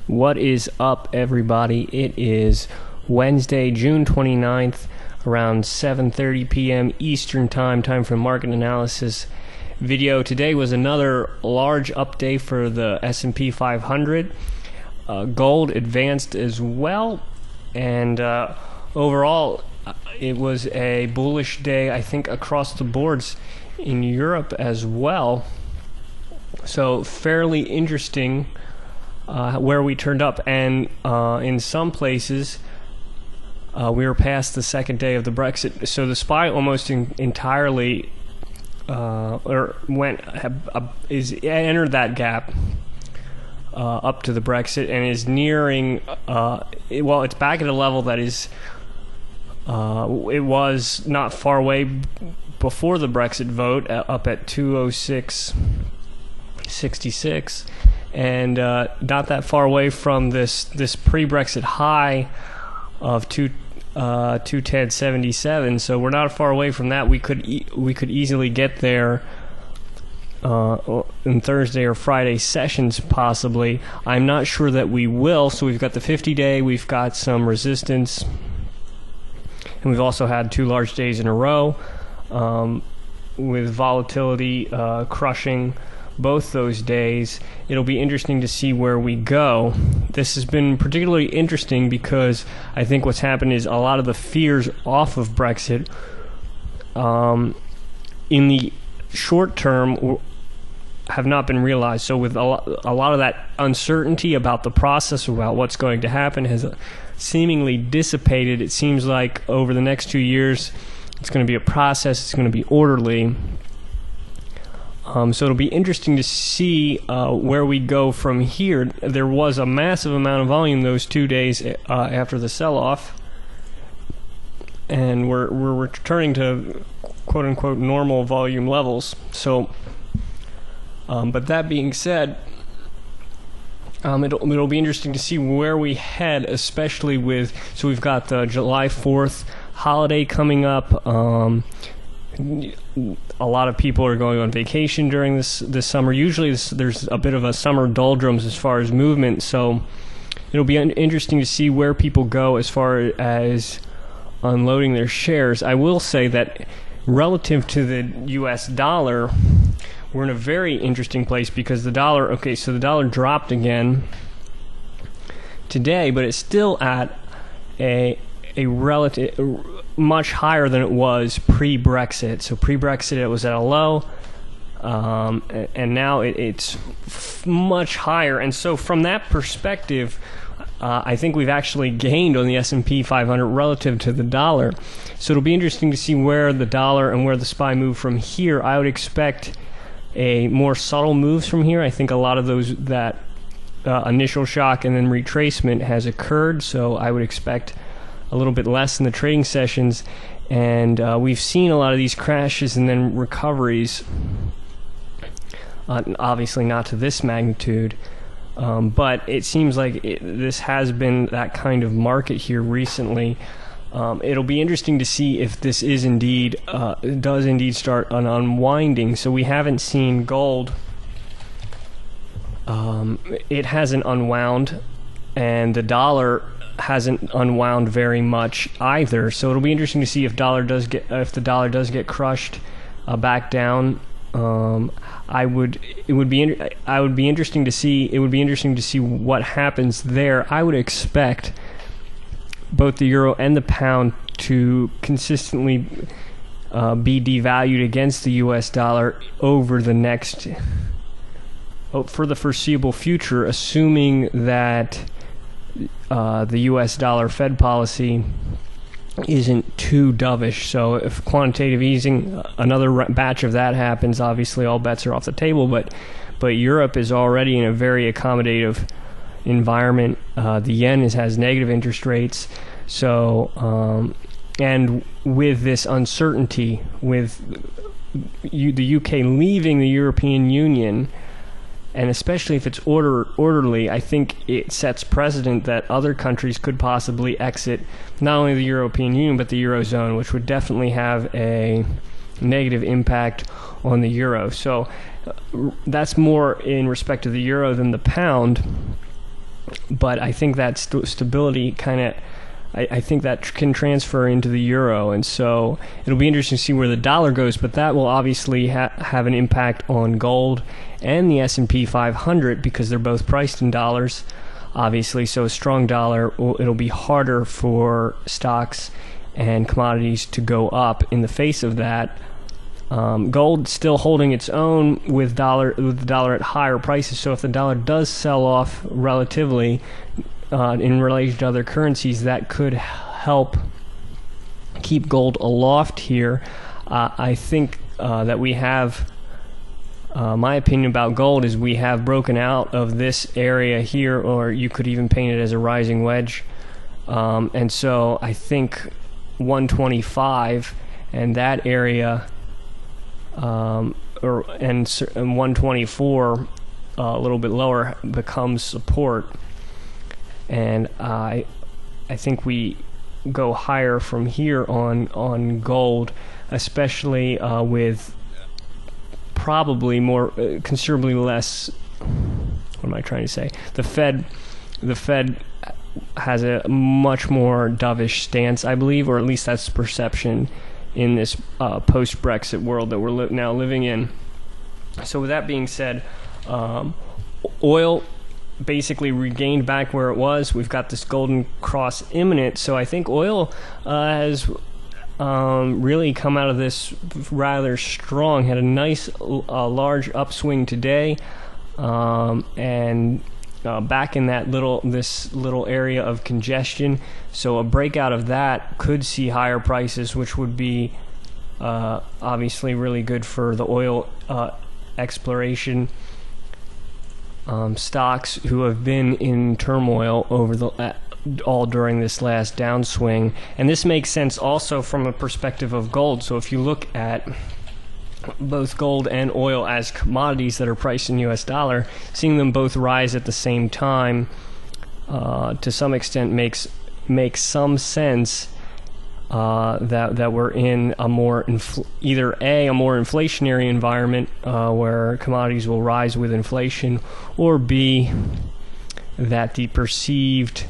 What is up, everybody? It is Wednesday, June 29th, around 7:30 p.m. Eastern time for market analysis video. Today was another large update for the S&P 500. Gold advanced as well, and overall, it was a bullish day, I think, across the boards in Europe as well. So fairly interesting where we turned up, and in some places we were past the second day of the Brexit. So the SPY almost entirely entered that gap up to the Brexit and is nearing. It's back at a level that is. It was not far away before the Brexit vote, up at 206.66. And not that far away from this pre-Brexit high of 210.77. So we're not far away from that. We could easily get there in Thursday or Friday sessions, possibly. I'm not sure that we will. So we've got the 50-day, we've got some resistance, and we've also had two large days in a row with volatility crushing both those days. It'll be interesting to see where we go. This has been particularly interesting because I think what's happened is a lot of the fears off of Brexit in the short term have not been realized. So with a lot of that uncertainty about the process, about what's going to happen, has seemingly dissipated. It seems like over the next 2 years it's going to be a process, it's going to be orderly. So it'll be interesting to see where we go from here. There was a massive amount of volume those 2 days after the sell-off, and we're returning to quote-unquote normal volume levels. So, but that being said, it'll be interesting to see where we head, especially with. So we've got the July 4th holiday coming up. A lot of people are going on vacation during this summer. Usually there's a bit of a summer doldrums as far as movement, so it'll be interesting to see where people go as far as unloading their shares. I will say that relative to the US dollar, we're in a very interesting place because the dollar, so the dollar dropped again today, but it's still at a relative much higher than it was pre-Brexit. So pre-Brexit it was at a low, and now it's much higher. And so from that perspective, I think we've actually gained on the S&P 500 relative to the dollar. So it'll be interesting to see where the dollar and where the SPY move from here. I would expect a more subtle moves from here. I think a lot of that initial shock and then retracement has occurred, so I would expect a little bit less in the trading sessions, and we've seen a lot of these crashes and then recoveries, obviously not to this magnitude, but it seems like this has been that kind of market here recently. It'll be interesting to see if this is indeed does indeed start an unwinding. So we haven't seen gold, it hasn't unwound, and the dollar hasn't unwound very much either. So it'll be interesting to see if the dollar does get crushed back down. It would be interesting to see what happens there. I would expect both the euro and the pound to consistently be devalued against the US dollar over the next for the foreseeable future, assuming that the U.S. dollar Fed policy isn't too dovish. So if quantitative easing, another batch of that happens, obviously all bets are off the table. But Europe is already in a very accommodative environment. The yen has negative interest rates. So and with this uncertainty, with the UK leaving the European Union, and especially if it's orderly, I think it sets precedent that other countries could possibly exit not only the European Union but the Eurozone, which would definitely have a negative impact on the euro. So that's more in respect to the euro than the pound. but I think that stability kind of, I think that can transfer into the euro, and so it'll be interesting to see where the dollar goes, but that will obviously have an impact on gold and the S&P 500 because they're both priced in dollars, obviously. So a strong dollar, it'll be harder for stocks and commodities to go up in the face of that. Gold still holding its own with the dollar at higher prices. So if the dollar does sell off relatively in relation to other currencies, that could help keep gold aloft here. I think that we have, my opinion about gold is we have broken out of this area here, or you could even paint it as a rising wedge. And so I think 125 and that area, and 124 a little bit lower becomes support, and I think we go higher from here on gold, especially with probably more considerably less. What am I trying to say? The Fed has a much more dovish stance, I believe, or at least that's the perception in this post-Brexit world that we're now living in. So with that being said, oil basically regained back where it was. We've got this golden cross imminent, so I think oil has really come out of this rather strong. Had a nice large upswing today, and back in that this little area of congestion. So a breakout of that could see higher prices, which would be obviously really good for the oil exploration stocks who have been in turmoil over all during this last downswing. And this makes sense also from a perspective of gold. So if you look at both gold and oil as commodities that are priced in US dollar, seeing them both rise at the same time to some extent makes some sense. That we're in a more either a more inflationary environment where commodities will rise with inflation, or B, that the perceived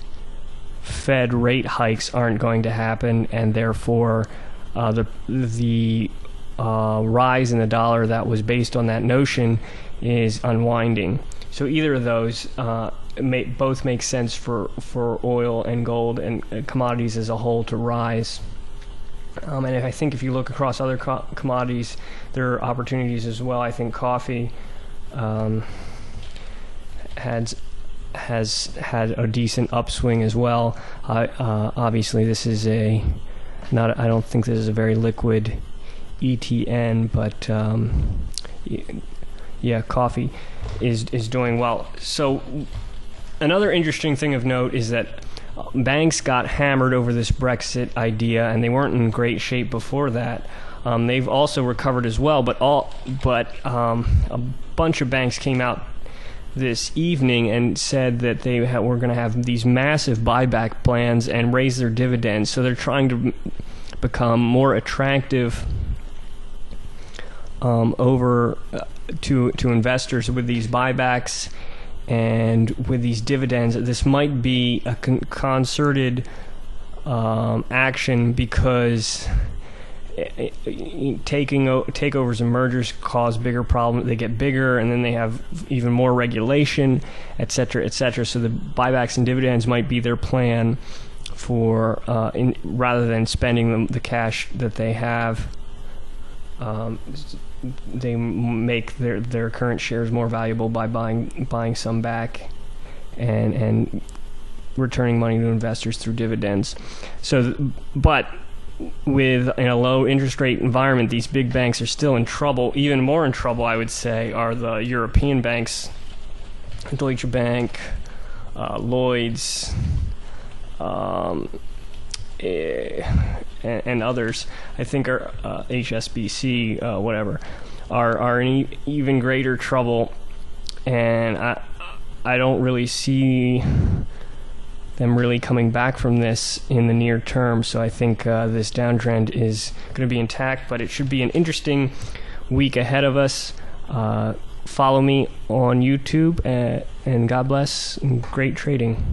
Fed rate hikes aren't going to happen, and therefore the rise in the dollar that was based on that notion is unwinding. So either of those both make sense for oil and gold and commodities as a whole to rise. And I think if you look across other commodities, there are opportunities as well. I think coffee has had a decent upswing as well. Obviously, this is I don't think this is a very liquid ETN, but yeah, coffee is doing well. So another interesting thing of note is that banks got hammered over this Brexit idea, and they weren't in great shape before that. They've also recovered as well, but a bunch of banks came out this evening and said that they were going to have these massive buyback plans and raise their dividends. So they're trying to become more attractive over to investors with these buybacks and with these dividends. This might be a concerted action, because takeovers and mergers cause bigger problems. They get bigger, and then they have even more regulation, et cetera, et cetera. So the buybacks and dividends might be their plan for rather than spending the cash that they have. They make their current shares more valuable by buying some back and returning money to investors through dividends. So, but with a low interest rate environment, these big banks are still in trouble. Even more in trouble, I would say, are the European banks, Deutsche Bank, Lloyds, and others. I think are HSBC, whatever, are in even greater trouble, and I don't really see them really coming back from this in the near term. So I think this downtrend is going to be intact, but it should be an interesting week ahead of us. follow me on YouTube, and God bless, and great trading.